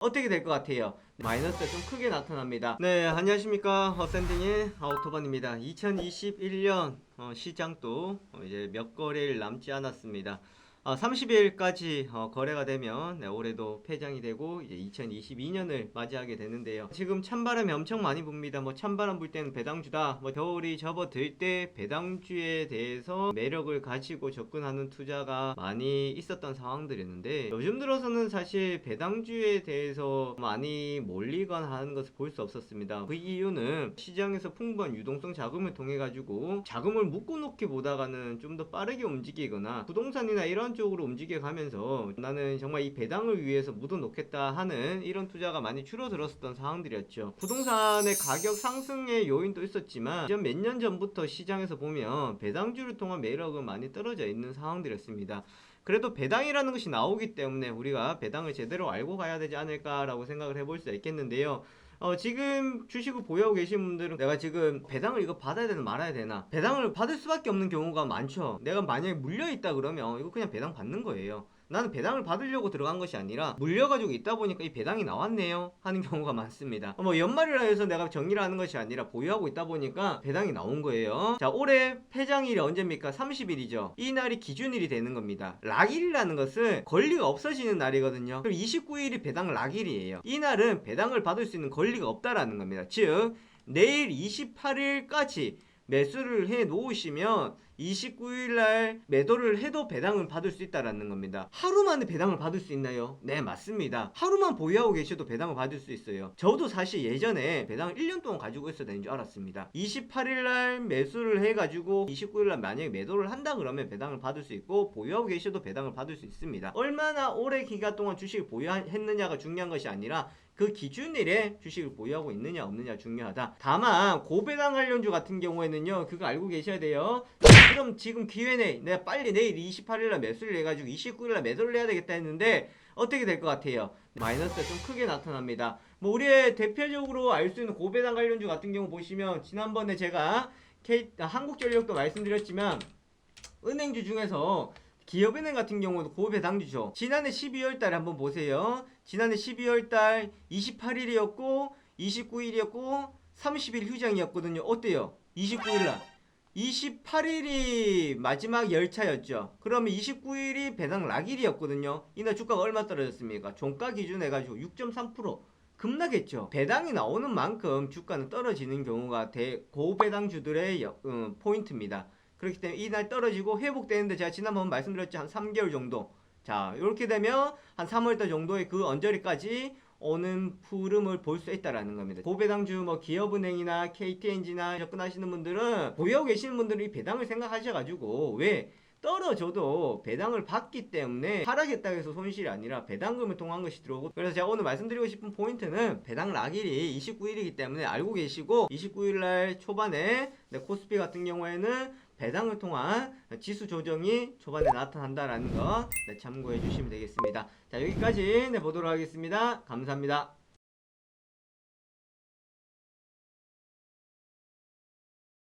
어떻게 될 것 같아요? 마이너스가 좀 크게 나타납니다. 네, 안녕하십니까. 샌딩의 아우토반입니다. 2021년 시장도 이제 몇 거래일 남지 않았습니다. 30일까지 거래가 되면 올해도 폐장이 되고 이제 2022년을 맞이하게 되는데요. 지금 찬바람이 엄청 많이 붑니다. 뭐 찬바람 불 때는 배당주다. 뭐 겨울이 접어들 때 배당주에 대해서 매력을 가지고 접근하는 투자가 많이 있었던 상황들이었는데, 요즘 들어서는 사실 배당주에 대해서 많이 몰리거나 하는 것을 볼 수 없었습니다. 그 이유는 시장에서 풍부한 유동성 자금을 통해 가지고 자금을 묶어놓기 보다가는 좀 더 빠르게 움직이거나 부동산이나 이런 쪽으로 움직여 가면서 나는 정말 이 배당을 위해서 묻어 놓겠다 하는 이런 투자가 많이 줄어들었었던 상황들이었죠. 부동산의 가격 상승의 요인도 있었지만 몇 년 전부터 시장에서 보면 배당주를 통한 매력은 많이 떨어져 있는 상황들이었습니다. 그래도 배당이라는 것이 나오기 때문에 우리가 배당을 제대로 알고 가야 되지 않을까라고 생각을 해볼 수 있겠는데요. 지금 주식을 보유하고 계신 분들은 내가 지금 배당을 이거 받아야 되나 말아야 되나, 배당을 받을 수밖에 없는 경우가 많죠. 내가 만약에 물려있다 그러면 이거 그냥 배당 받는 거예요. 나는 배당을 받으려고 들어간 것이 아니라 물려가지고 있다 보니까 이 배당이 나왔네요 하는 경우가 많습니다. 뭐 연말이라 해서 내가 정리를 하는 것이 아니라 보유하고 있다 보니까 배당이 나온 거예요. 자, 올해 폐장일이 언제입니까? 30일이죠. 이 날이 기준일이 되는 겁니다. 락일이라는 것은 권리가 없어지는 날이거든요. 그럼 29일이 배당 락일이에요. 이 날은 배당을 받을 수 있는 권리가 없다라는 겁니다. 즉 내일 28일까지 매수를 해 놓으시면 29일날 매도를 해도 배당을 받을 수 있다라는 겁니다. 하루 만에 배당을 받을 수 있나요? 네, 맞습니다. 하루만 보유하고 계셔도 배당을 받을 수 있어요. 저도 사실 예전에 배당을 1년 동안 가지고 있어야 되는 줄 알았습니다. 28일날 매수를 해가지고 29일날 만약에 매도를 한다 그러면 배당을 받을 수 있고, 보유하고 계셔도 배당을 받을 수 있습니다. 얼마나 오래 기간 동안 주식을 보유했느냐가 중요한 것이 아니라 그 기준일에 주식을 보유하고 있느냐 없느냐 중요하다. 다만 고배당 관련주 같은 경우에는요, 그거 알고 계셔야 돼요. 그럼 지금 기회네, 내가 빨리 내일 28일날 매수를 해가지고 29일날 매도를 해야 되겠다 했는데 어떻게 될 것 같아요? 마이너스가 좀 크게 나타납니다. 뭐 우리의 대표적으로 알 수 있는 고배당 관련주 같은 경우 보시면, 지난번에 제가 한국전력도 말씀드렸지만 은행주 중에서 기업은행 같은 경우도 고배당주죠. 지난해 12월 달에 한번 보세요. 지난해 12월 달 28일이었고 29일이었고 30일 휴장이었거든요. 어때요? 29일 날 28일이 마지막 열차였죠. 그러면 29일이 배당 락일이었거든요. 이날 주가가 얼마 떨어졌습니까? 종가 기준 해가지고 6.3% 급락했죠. 배당이 나오는 만큼 주가는 떨어지는 경우가 고배당주들의 포인트입니다. 그렇기 때문에 이날 떨어지고 회복되는데, 제가 지난번 말씀드렸죠. 한 3개월 정도. 자, 이렇게 되면 한 3월달 정도의 그 언저리까지 오는 흐름을 볼 수 있다라는 겁니다. 고배당주 뭐 기업은행이나 KTNG나 접근하시는 분들은, 보유하고 계시는 분들은 이 배당을 생각하셔가지고, 왜 떨어져도 배당을 받기 때문에 하락했다고 해서 손실이 아니라 배당금을 통한 것이 들어오고, 그래서 제가 오늘 말씀드리고 싶은 포인트는 배당 락일이 29일이기 때문에 알고 계시고, 29일날 초반에 코스피 같은 경우에는 배당을 통한 지수 조정이 초반에 나타난다라는 거 참고해 주시면 되겠습니다. 자, 여기까지 보도록 하겠습니다. 감사합니다.